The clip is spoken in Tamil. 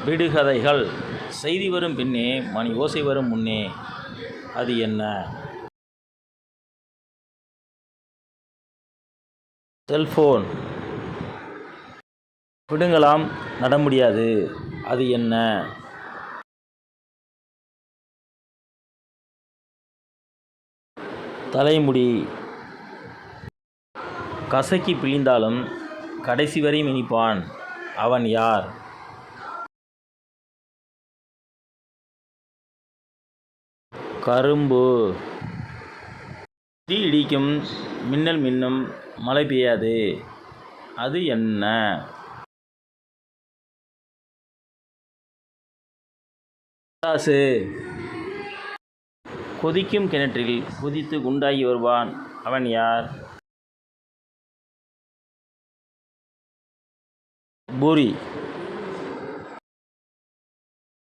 விடுகதைகள். செய்தி வரும் பின்னே மணி ஓசை வரும் முன்னே. அது என்ன? செல்போன். விடுங்களாம் நட முடியாது. அது என்ன? தலைமுடி. கசக்கி பிழிந்தாலும் கடைசி வரை இனிப்பான். அவன் யார்? கரும்பு. இடி இடிக்கும், மின்னல் மின்னும், மழை பெய்யாது. அது என்ன? பட்டாசு. கொதிக்கும் கிணற்றில் குதித்து குண்டாகி வருவான். அவன் யார்? பூரி.